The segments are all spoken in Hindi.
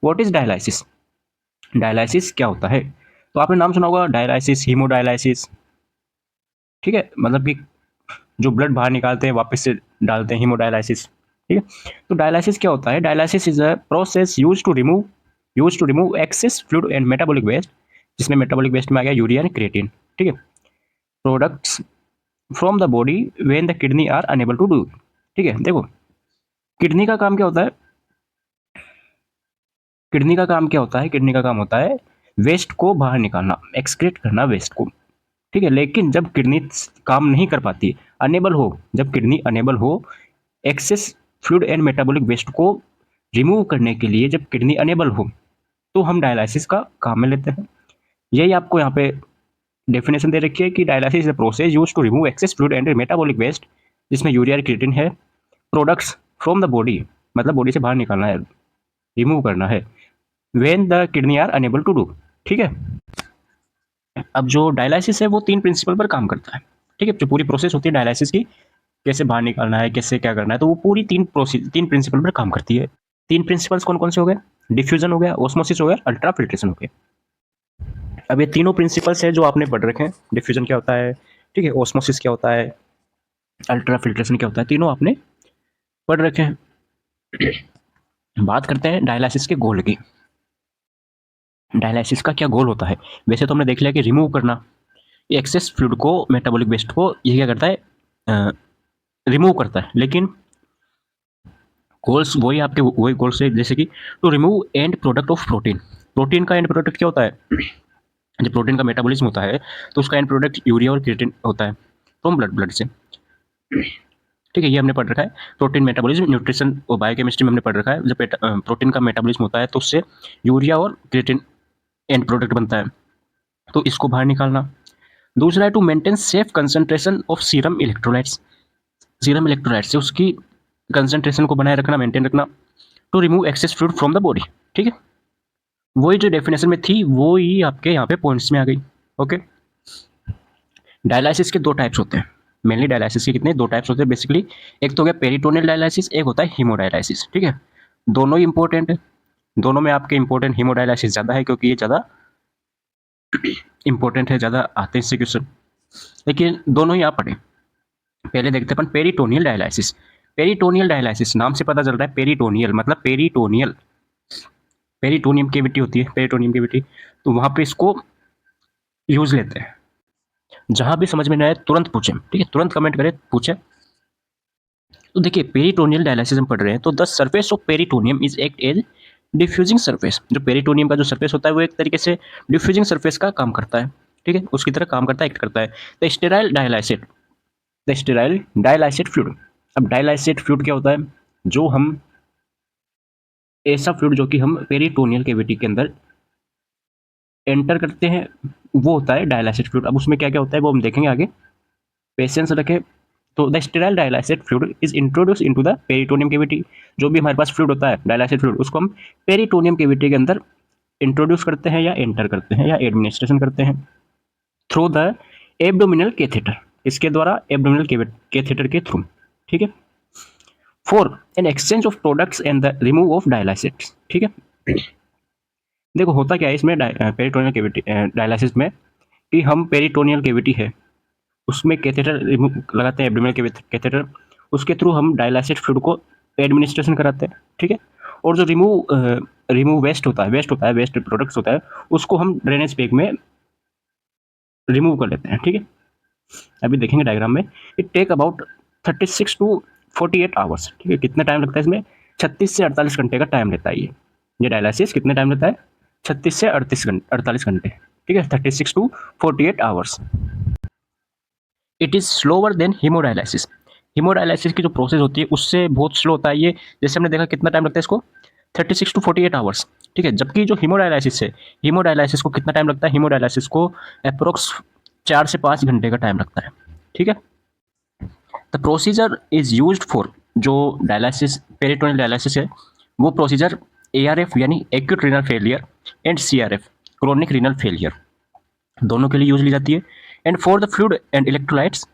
What is dialysis? डायलिसिस क्या होता है? तो आपने नाम सुना होगा डायलिसिस, हीमोडायलिसिस, ठीक है, मतलब कि जो ब्लड बाहर निकालते हैं वापस से डालते हैं, हीमोडायलिसिस, ठीक है। तो डायलिसिस क्या होता है? Dialysis is a process use to remove excess fluid and metabolic waste, जिसमें मेटाबॉलिक वेस्ट में आ गया यूरिया एंड क्रिएटिन, ठीक है, products from the body when the kidney are unable to do, ठीक है। देखो, किडनी का काम क्या होता है? किडनी का काम होता है वेस्ट को बाहर निकालना, एक्सक्रीट करना वेस्ट को, ठीक है। लेकिन जब किडनी काम नहीं कर पाती, जब किडनी अनेबल हो excess fluid and metabolic waste को रिमूव करने के लिए, जब किडनी अनेबल हो, तो हम डायलिसिस का काम में लेते हैं। यही आपको यहाँ पे डेफिनेशन दे रखी है कि dialysis is a process used to remove excess fluid and metabolic waste, जिसमें यूरिया और क्रिएटिन है, प्रोडक्ट्स फ्रॉम द बॉडी, मतलब बॉडी से बाहर निकालना है, रिमूव करना है, when the kidney are unable to do, ठीक है। अब जो डायलिसिस है वो 3 प्रिंसिपल पर काम करता है, ठीक है। जो पूरी प्रोसेस होती है डायलिसिस की, कैसे बाहर निकालना है, कैसे क्या करना है, तो वो पूरी 3 प्रिंसिपल पर काम करती है। 3 प्रिंसिपल्स कौन कौन से हो गए? डिफ्यूजन हो गया, ऑस्मोसिस हो गया, अल्ट्रा फिल्ट्रेशन हो गया। अब ये तीनों प्रिंसिपल्स है जो आपने पढ़ रखे हैं। डिफ्यूजन क्या होता है, ठीक है, ऑस्मोसिस क्या होता है, अल्ट्रा फिल्ट्रेशन क्या होता है, तीनों आपने पढ़ रखे हैं। बात करते हैं डायलिसिस के गोल की। डायलिसिस का क्या गोल होता है? वैसे तो हमने देख लिया कि रिमूव करना, एक्सेस फ्लूइड को, मेटाबॉलिक वेस्ट को, ये क्या करता है? रिमूव करता है। लेकिन गोल्स वही गोल्स है, जैसे कि to remove end product of protein. Protein का एंड प्रोडक्ट क्या होता है? जब प्रोटीन का मेटाबॉलिज्म होता है तो उसका एंड प्रोडक्ट यूरिया और क्रिएटिन होता है फ्रॉम ब्लड से, ठीक है। ये हमने पढ़ रखा है। प्रोटीन मेटाबॉलिज्म, न्यूट्रिशन और बायोकेमिस्ट्री में हमने पढ़ रखा है। जब प्रोटीन का मेटाबॉलिज्म होता है तो उससे यूरिया और क्रिएटिन एंड प्रोडक्ट बनता है, तो इसको बाहर निकालना। दूसरा है to maintain safe concentration of serum electrolytes. Serum electrolyte से उसकी कंसंट्रेशन को बनाए रखना, मेंटेन रखना। To remove excess fluid from the body, ठीक है। वही जो डेफिनेशन में थी वो ही आपके यहाँ पे पॉइंट्स में आ गई, ओके। डायलिसिस के 2 टाइप्स होते हैं मेनली। डायलिसिस के कितने? 2 टाइप्स होते हैं बेसिकली। एक तो हो गया पेरिटोनियल डायलिसिस, एक होता है हीमोडायलिसिस, ठीक है। दोनों ही इंपॉर्टेंट है। दोनों में आपके इंपॉर्टेंट हीमोडायलिसिस ज़्यादा है क्योंकि ये ज़्यादा इंपॉर्टेंट है, ज़्यादा आते हैं इससे क्वेश्चन, लेकिन दोनों ही आप पढ़ें। पहले देखते हैं अपन पेरिटोनियल डायलिसिस। पेरिटोनियल डायलिसिस नाम से पता चल रहा है, पेरिटोनियल मतलब पेरिटोनियल, पेरिटोनियम केविटी होती है, पेरिटोनियम केविटी, तो वहाँ पे इसको यूज लेते हैं। जहाँ भी समझ में ना आए तुरंत पूछें, ठीक है, तुरंत कमेंट करें, पूछें। तो देखिए पेरिटोनियल डायलिसिस हम पढ़ रहे हैं, तो the surface of peritoneum is act as diffusing surface. जो पेरिटोनियम का जो सरफेस होता है वो एक तरीके से डिफ्यूजिंग सरफेस का काम करता है, ठीक है, उसकी तरह काम करता है, एक्ट करता है। The sterile डायलाइसेट fluid. अब डायलाइसेट फ्लूइड क्या होता है? जो हम ऐसा फ्लूइड जो कि हम पेरिटोनियल केविटी के अंदर एंटर करते हैं, वो होता है डायलाइसेट फ्लूइड। अब उसमें क्या क्या होता है वो हम देखेंगे आगे, पेशेंस रखें। तो the sterile डायलाइसेट fluid is introduce into the peritoneum cavity. जो भी हमारे पास फ्लूइड होता है डायलाइसेट फ्लूइड, उसको हम पेरिटोनियम केविटी के अंदर इंट्रोड्यूस करते हैं या एंटर करते हैं या एडमिनिस्ट्रेशन करते हैं थ्रू द एब्डोमिनल कैथेटर। इसके द्वारा एब्डोमिनल कैथेटर के थ्रू, ठीक है। For an exchange of products and the remove of dialysis, ठीक है। देखो होता क्या है इसमें पेरिटोनियल केविटी डायलिसिस में, कि हम पेरिटोनियल केविटी है उसमें कैथेटर लगाते हैं, एब्डोमिनल कैथेटर, उसके थ्रू हम डायलिसिस फ्लूइड को एडमिनिस्ट्रेशन कराते हैं, ठीक है। और जो रिमूव वेस्ट होता है, वेस्ट प्रोडक्ट्स होता है, उसको हम ड्रेनेज बैग में रिमूव कर लेते हैं, ठीक है। अभी देखेंगे डायग्राम में, it take about 36 to 48 hours, ठीक है। कितना टाइम लगता है इसमें? 36 से 48 घंटे का टाइम लेता है ये डायलिसिस कितने टाइम लेता है? 36 से 48 घंटे, ठीक है, 36 to 48 hours. It is slower than haemodialysis. Haemodialysis की जो प्रोसेस होती है उससे बहुत स्लो होता है ये। जैसे हमने देखा कितना टाइम लगता है इसको, 36 टू 48 आवर्स, ठीक है। जबकि जो हीमोडायलिसिस है, हीमोडायलिसिस को कितना टाइम लगता है? हीमोडायलिसिस को अप्रोक्स 4 से 5 घंटे का टाइम लगता है, ठीक है। The procedure is used for, जो डायलिसिस पेरिटोनियल डायलिसिस है वो प्रोसीजर ARF यानी acute renal failure and CRF chronic renal failure दोनों के लिए यूज ली जाती है। And for the fluid and electrolytes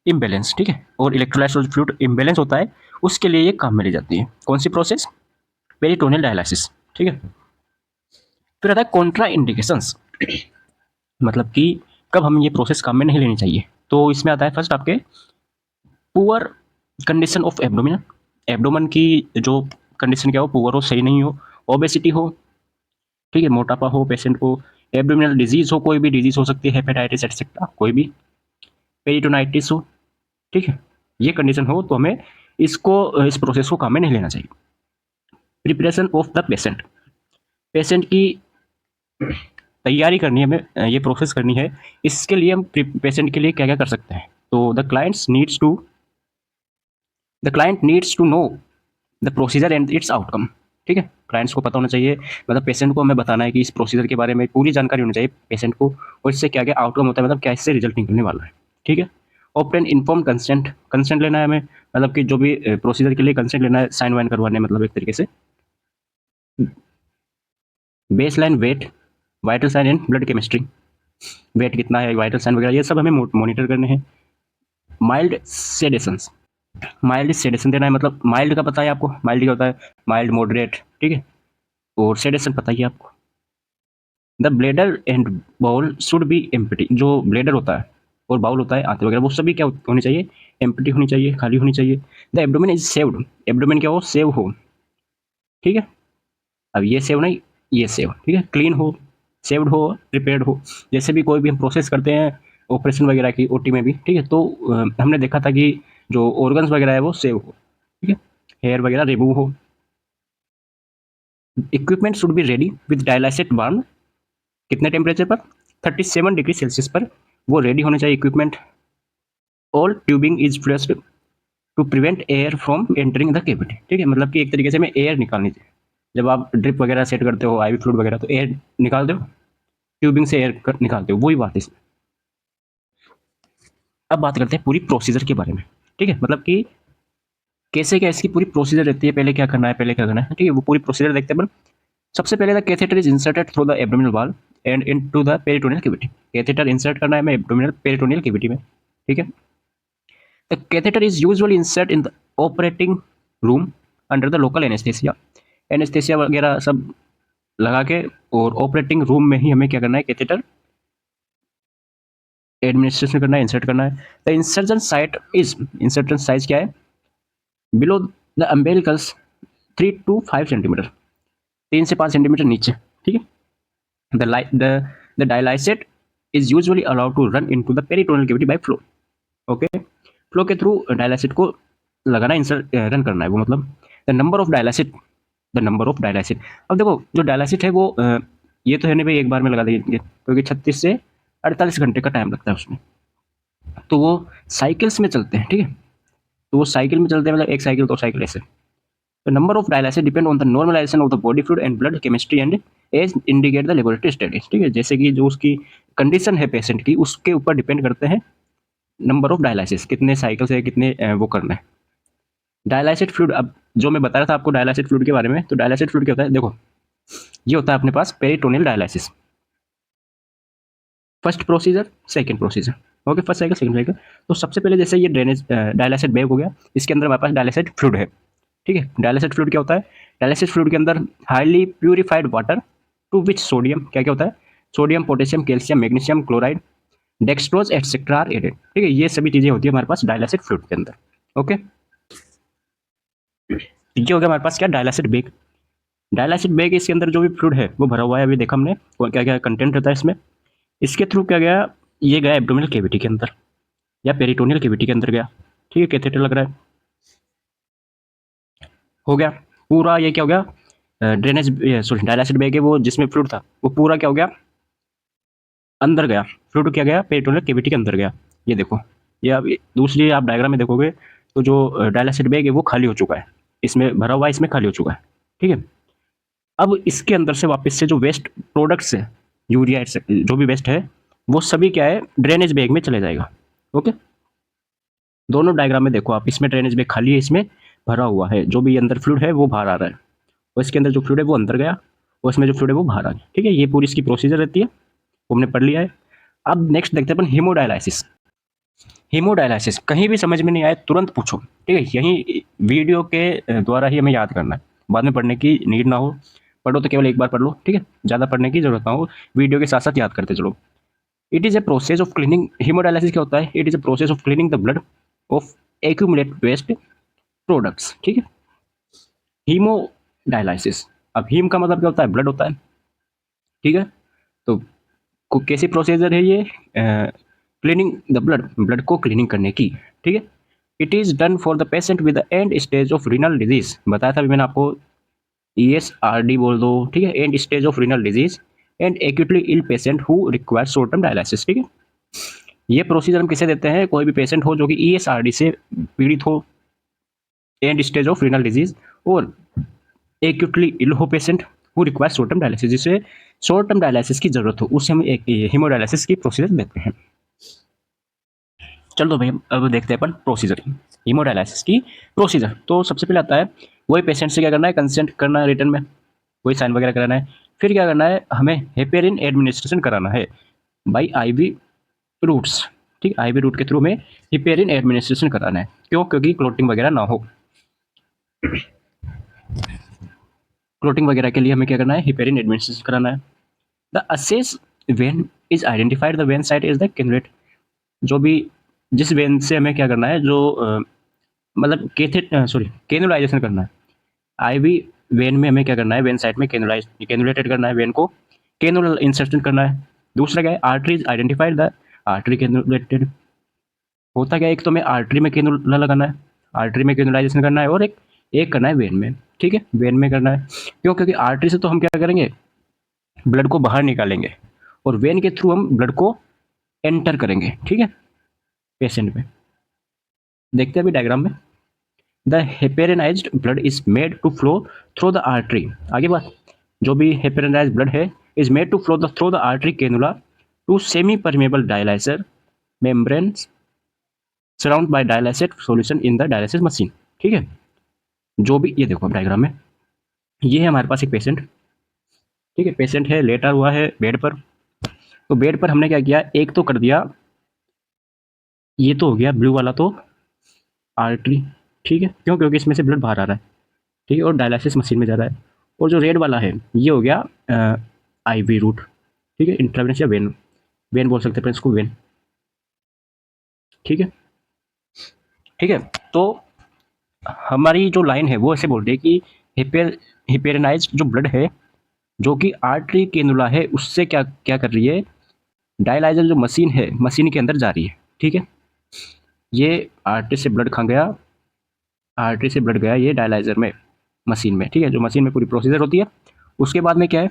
imbalance, ठीक है, और इलेक्ट्रोलाइट्स और फ्लूइड इम्बेलेंस होता है उसके लिए ये काम में ली जाती है। कौन सी प्रोसेस? पेरिटोनियल डायलिसिस, ठीक है। फिर आता है कॉन्ट्रा इंडिकेशंस, मतलब कि कब हम ये प्रोसेस काम में नहीं लेनी चाहिए। तो इसमें आता है फर्स्ट आपके poor condition of abdomen, abdomen की जो कंडीशन क्या हो, पुअर हो, सही नहीं हो, ओबेसिटी हो, ठीक है, मोटापा हो पेशेंट को, एब्डोमिनल डिजीज हो, कोई भी डिजीज हो सकती है, हेपेटाइटिस एटसेट्रा, कोई भी, पेरिटोनाइटिस हो, ठीक है, ये कंडीशन हो तो हमें इस प्रोसेस को काम में नहीं लेना चाहिए। Preparation of the patient, patient की तैयारी करनी है हमें, ये प्रोसेस करनी है, इसके लिए हम पेशेंट के लिए क्या क्या कर सकते हैं। तो the client needs to know the procedure and its outcome, ठीक है, क्लाइंट्स को पता होना चाहिए, मतलब पेशेंट को हमें बताना है कि इस प्रोसीजर के बारे में पूरी जानकारी होनी चाहिए पेशेंट को, और इससे क्या क्या आउटकम होता है, मतलब क्या इससे रिजल्ट निकलने वाला है, ठीक है। ऑप्टेन इन्फॉर्म कंसेंट, कंसेंट लेना है हमें, मतलब कि जो भी प्रोसीजर के लिए कंसेंट लेना है, साइन वाइन करवाने, मतलब एक तरीके से। Baseline weight, vital sign and blood chemistry, weight कितना है, वाइटल साइन वगैरह, ये सब हमें मॉनिटर करने हैं। माइल्ड सेडेशंस, माइल्ड सेडेशन देना है, मतलब माइल्ड का पता है आपको, माइल्ड क्या होता है, माइल्ड मॉडरेट, ठीक है, और सेडेशन पता ही है आपको। The bladder and bowel should be empty, जो ब्लेडर होता है और बाउल होता है, आंत वगैरह, वो सभी क्या होनी चाहिए, एम्प्टी होनी चाहिए, खाली होनी चाहिए। The abdomen is saved, abdomen क्या हो, सेव हो, ठीक है, अब ये सेव नहीं, ये सेव, ठीक है, क्लीन हो, सेव्ड हो, प्रिपेयर्ड हो, जैसे भी कोई भी हम प्रोसेस करते हैं ऑपरेशन वगैरह की, ओटी में भी, ठीक है, तो हमने देखा था कि जो ऑर्गन्स वगैरह है वो सेव हो, ठीक है, हेयर वगैरह रिमूव हो। Equipment should be ready with dialysate warm, कितने टेम्परेचर पर, 37 डिग्री सेल्सियस पर वो रेडी होने चाहिए equipment. All tubing is flushed to prevent air from entering the cavity, ठीक है, मतलब कि एक तरीके से हमें एयर निकालनी चाहिए, जब आप ड्रिप वगैरह सेट करते हो, आईवी फ्लूइड वगैरह, तो एयर निकाल दो, ट्यूबिंग से एयर निकालते हो, वही बात है इसमें। अब बात करते हैं पूरी प्रोसीजर के बारे में, ठीक है, मतलब कि कैसे क्या इसकी पूरी प्रोसीजर रहती है, पहले क्या करना है, पहले क्या करना है, ठीक है, वो पूरी प्रोसीजर देखते हैं। सबसे पहले the catheter is inserted through the abdominal wall and into the peritoneal cavity, catheter insert करना है हमें एब्डोमिनल पेरिटोनियल कैविटी में, ठीक है। The catheter is usually insert in the operating room under the local anaesthesia, anaesthesia वगैरह सब लगा के, और ऑपरेटिंग रूम में ही हमें क्या करना है, कैथेटर एडमिनिस्ट्रेशन करना है, इंसर्ट करना है। The insertion site is, insertion size क्या है, बिलो द अम्बेलिकल्स 3 to 5 सेंटीमीटर, 3 से 5 सेंटीमीटर नीचे, ठीक है। The dialysate is usually allowed to run into the peritoneal cavity by flow. Okay, flow के थ्रू डायलाइसिट को लगाना, इंसर्ट रन करना है वो, मतलब द नंबर ऑफ डायलाइसिट, अब देखो जो डायलाइसिट है वो ये तो है नहीं भाई एक बार में लगा देंगे, क्योंकि 36 से 48 घंटे का टाइम लगता है उसमें, तो वो साइकिल्स में चलते हैं, ठीक है, तो वो साइकिल में चलते हैं, मतलब एक साइकिल, दो साइकिल, ऐसे। The number of dialysis depend on the normalization of the body fluid and blood chemistry and as indicate the laboratory studies, ठीक है, जैसे कि जो उसकी कंडीशन है पेशेंट की, उसके ऊपर डिपेंड करते हैं नंबर ऑफ डायलाइसिस, कितने साइकिल से कितने वो करना है। डायलाइसिस फ्लूइड, अब जो मैं बता रहा था आपको डायलाइसिस फ्लूइड के बारे में, तो डायलाइसिस फ्लूइड क्या होता है, देखो ये होता है अपने पास peritoneal dialysis, first procedure, second procedure, okay, first cycle second cycle. तो सबसे पहले जैसे ये ड्रेनेज डायलाइसिस बैग हो गया, इसके अंदर हमारे पास डायलाइसिस फ्लूइड है, ठीक है। डायलाइसिस फ्लूइड क्या होता है, डायलाइसिस फ्लूइड के अंदर highly purified water to which sodium, क्या क्या होता है, sodium, potassium, calcium, magnesium chloride, dextrose etcetera are added, ठीक है, ये सभी चीजें होती है हमारे पास डायलाइसिस फ्लूइड के अंदर, ओके। ये हो गया हमारे पास क्या, डायलाइसिस बैग। डायलाइसिस बैग, इसके अंदर जो भी फ्लूइड है वो भरा हुआ है, अभी देखा हमने क्या क्या कंटेंट रहता है इसमें। इसके थ्रू क्या गया, ये गया एब्डोमिनल कैविटी के अंदर या पेरिटोनियल कैविटी के अंदर गया, ठीक है, कैथेटर लग रहा है, हो गया पूरा, ये क्या हो गया, ड्रेनेज, सॉरी डायलाइसिस बैग है वो जिसमें फ्लूइड था, वो पूरा क्या हो गया, अंदर गया, फ्लूइड क्या गया, पेरिटोनियल कैविटी के अंदर गया, ये देखो, ये अब दूसरी आप डायग्राम में देखोगे तो जो डायलाइसिस बैग है वो खाली हो चुका है, इसमें भरा हुआ है, इसमें खाली हो चुका है, ठीक है। अब इसके अंदर से वापस से जो वेस्ट प्रोडक्ट्स है, यूरिया जो भी वेस्ट है, वो सभी क्या है, ड्रेनेज बैग में चले जाएगा, ओके। दोनों डायग्राम में देखो आप, इसमें ड्रेनेज बैग खाली है, इसमें भरा हुआ है, जो भी अंदर फ्लूइड है वो बाहर आ रहा है, और इसके अंदर जो फ्लूइड है वो अंदर गया, और इसमें जो फ्लूइड है वो बाहर आ गया, ठीक है, ये पूरी इसकी प्रोसीजर रहती है, वो हमने पढ़ लिया है। अब नेक्स्ट देखते हैं अपन हीमोडायलाइसिस। हीमोडायलाइसिस कहीं भी समझ में नहीं आए तुरंत पूछो, ठीक है, यही वीडियो के द्वारा ही हमें याद करना है, बाद में पढ़ने की नीड ना हो, पढ़ो तो केवल एक बार पढ़ लो, ठीक है, ज़्यादा पढ़ने की जरूरत ना हो, वीडियो के साथ साथ याद करते चलो। It is a process of cleaning, haemodialysis क्या होता है, it is a process of cleaning the blood of accumulate waste products, ठीक है। हीमोडायलिसिस, अब हीम का मतलब क्या होता है, ब्लड होता है, ठीक है। तो कैसी प्रोसीजर है ये, क्लीनिंग द ब्लड, ब्लड को क्लीनिंग करने की, ठीक है। It is done for the patient with the end stage of renal disease, बताया था अभी मैंने आपको, ESRD बोल दो, ठीक है, end stage of renal disease and acutely ill patient who require short term dialysis, ठीक है। ये प्रोसीजर हम किसे देते हैं, कोई भी पेशेंट हो जो कि ESRD से पीड़ित हो, and stage of renal disease, और एक्यूटली इल हो patient who require short term dialysis, जिसे शॉर्ट टर्म डायलिसिस की जरूरत हो, उसे हम एक हीमोडायलिसिस की प्रोसीजर देते हैं। चलो भाई अब देखते हैं अपन प्रोसीजर, हीमोडायलिसिस की प्रोसीजर। तो सबसे पहले आता है, वही पेशेंट से क्या करना है, कंसेंट करना है रिटर्न में, वही साइन वगैरह कराना है। फिर क्या करना है, हमें हेपेरिन एडमिनिस्ट्रेशन कराना है बाई IV रूट्स, ठीक, IV रूट के थ्रू में हेपेरिन एडमिनिस्ट्रेशन कराना है। क्यों, क्योंकि क्लोटिंग वगैरह ना हो, क्लोटिंग वगैरह के लिए हमें क्या करना है, हेपेरिन एडमिनिस्ट्रेशन कराना है। The assess when is identified, the when site is the cannulate, जो भी जिस वेन से हमें क्या करना है, जो मतलब कैनुलाइजेशन करना है, IV वेन में हमें क्या करना है, वेन साइड में कैनुलेटेड करना है वेन को, कैनुलर इंसर्शन करना है। दूसरा क्या है, artery is identified, the artery cannulated, होता क्या है, एक तो हमें आर्टरी में कैनुला लगाना है, आर्टरी में कैनुलाइजेशन करना है, और एक एक करना है वेन में, ठीक है, वेन में करना है। क्यों, क्योंकि आर्टरी से तो हम क्या करेंगे, ब्लड को बाहर निकालेंगे, और वेन के थ्रू हम ब्लड को एंटर करेंगे, ठीक है, पेशेंट में। देखते हैं अभी डायग्राम में, the heparinised blood is made to flow through the artery, आगे बात, जो भी हेपेरिनाइज्ड ब्लड है is made to flow through the artery cannula to semi permeable dialyser membranes surround by dialysate solution in the dialysis machine, ठीक है। जो भी, ये देखो अब डायग्राम में, ये है हमारे पास एक पेशेंट, ठीक है, पेशेंट है, लेटा हुआ है बेड पर। तो बेड पर हमने क्या किया, एक तो कर दिया, ये तो हो गया ब्लू वाला तो आर्टरी, ठीक है, क्यों, क्योंकि इसमें से ब्लड बाहर आ रहा है, ठीक है, और डायलिसिस मशीन में जा रहा है। और जो रेड वाला है ये हो गया IV रूट, ठीक है, इंट्रावेनस या वेन, वेन बोल सकते हैं इसको, वेन, ठीक है, ठीक है। तो हमारी जो लाइन है वो ऐसे बोल रही है कि हेपेरिनाइज्ड जो ब्लड है, जो कि आर्टरी कैनुला है, उससे क्या क्या कर रही है, डायलाइजर जो मशीन है, मशीन के अंदर जा रही है, ठीक है। ये आर्टरी से ब्लड खा गया, आर्टरी से ब्लड गया ये डायलाइजर में, मशीन में, ठीक है, जो मशीन में पूरी प्रोसीजर होती है। उसके बाद में क्या है,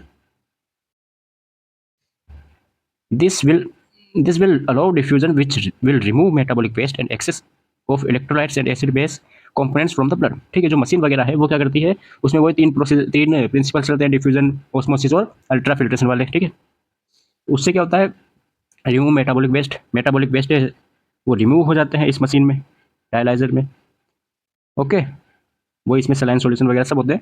this will this will allow diffusion which will remove metabolic waste and excess of electrolytes and acid base components from the blood, ठीक है। जो मशीन वगैरह है वो क्या करती है, उसमें वही तीन प्रिंसिपल चलते हैं, डिफ्यूजन, ऑस्मोसिस और अल्ट्रा फिल्ट्रेशन वाले, ठीक है। उससे क्या होता है, रिमूव मेटाबॉलिक वेस्ट है वो रिमूव हो जाते हैं इस मशीन में, डायलाइजर में, ओके। वो इसमें सलाइन सॉल्यूशन वगैरह सब होते हैं,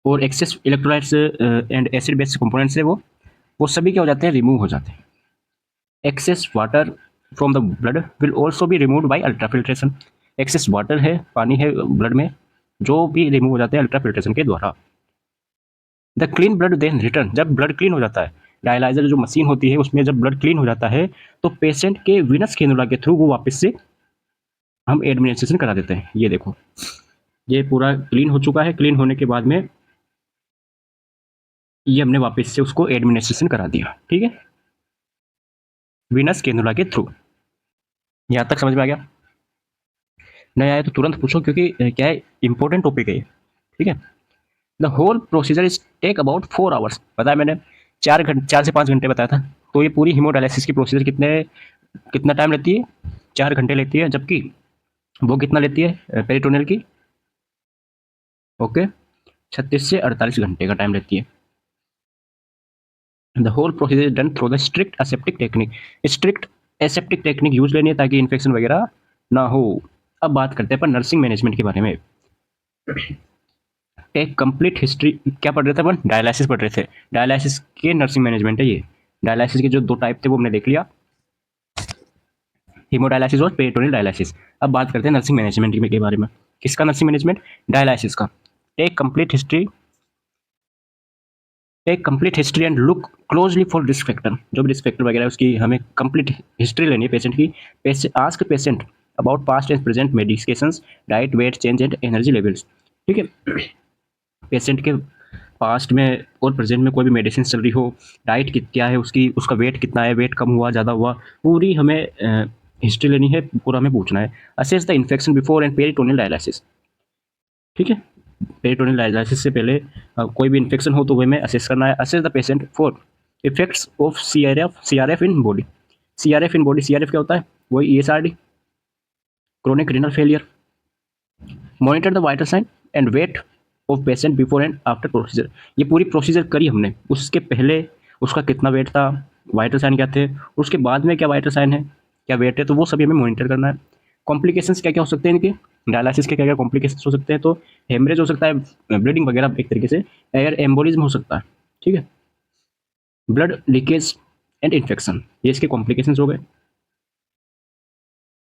और excess electrolytes and acid base components है वो सभी क्या हो जाते हैं, रिमूव हो जाते हैं। Excess water from the blood will also be removed by ultra filtration, excess water है, पानी है ब्लड में, जो भी रिमूव हो जाते हैं अल्ट्रा फिल्ट्रेशन के द्वारा। The clean blood then return, जब ब्लड क्लीन हो जाता है, डायलाइजर जो मशीन होती है उसमें जब ब्लड क्लीन हो जाता है, तो पेशेंट के विनस कैनुला के थ्रू वो वापस से हम एडमिनिस्ट्रेशन करा देते हैं। ये देखो, ये पूरा क्लीन हो चुका है, क्लीन होने के बाद में ये हमने वापस से उसको एडमिनिस्ट्रेशन करा दिया, ठीक है, विनस कैनुला के थ्रू। यहाँ तक समझ में आ गया, नहीं आया तो तुरंत पूछो, क्योंकि क्या है, इंपॉर्टेंट टॉपिक है ये, ठीक है। The whole procedure is take about 4 hours, बताया मैंने, 4 से 5 घंटे बताया था। तो ये पूरी हीमोडायलिसिस की प्रोसीजर कितना टाइम लेती है, 4 घंटे लेती है, जबकि वो कितना लेती है पेरिटोनियल की, ओके, 36 से 48 घंटे का टाइम लेती है। The whole procedure is done through the strict aseptic technique, strict aseptic technique use लेनी है ताकि इन्फेक्शन वगैरह ना हो। अब बात करते हैं अपन नर्सिंग मैनेजमेंट के बारे में। एक कंप्लीट हिस्ट्री, क्या पढ़ रहे थे अपन, डायलिसिस पढ़ रहे थे, डायलिसिस के नर्सिंग मैनेजमेंट है ये। डायलिसिस के जो 2 टाइप थे वो हमने देख लिया, हीमोडायलिसिस और पेरिटोनियल डायलिसिस। अब बात करते हैं नर्सिंग मैनेजमेंट के बारे में। किसका नर्सिंग मैनेजमेंट? डायलिसिस का। Take complete history and look closely for risk factor. जो भी रिस्क फैक्टर वगैरह है उसकी हमें कंप्लीट हिस्ट्री लेनी है पेशेंट की। Ask patient about past and present medications, diet, wait change and energy levels. ठीक है, पेशेंट के पास्ट में और प्रेजेंट में कोई भी मेडिसिन चल रही हो, डाइट क्या है उसकी, उसका वेट कितना है, वेट कम हुआ ज़्यादा हुआ, पूरी हमें हिस्ट्री लेनी है, पूरा हमें पूछना है। Assess the infection before and peritoneal dialysis. ठीक है, पेरिटोनियल डायलिसिस से पहले कोई भी इन्फेक्शन हो तो वह हमें असेस करना है। Assess the patient for effects of C R F in body. C R F in body, C R F क्या होता है? वही ESRD, chronic renal failure. Monitor the vital sign and weight of patient before and after procedure. ये पूरी प्रोसीजर करी हमने, उसके पहले उसका कितना वेट था, वाइटल साइन क्या थे, उसके बाद में क्या वाइटल साइन है, क्या वेट है, तो वो सभी हमें मॉनिटर करना है। कॉम्प्लिकेशंस क्या क्या हो सकते हैं इनके, डायलिसिस के क्या क्या कॉम्प्लिकेशंस हो सकते हैं? तो हेमरेज हो सकता है, ब्लीडिंग वगैरह एक तरीके से, एयर एम्बोलिज्म हो सकता है। ठीक है, ब्लड लीकेज एंड इन्फेक्शन, ये इसके कॉम्प्लिकेशंस हो गए।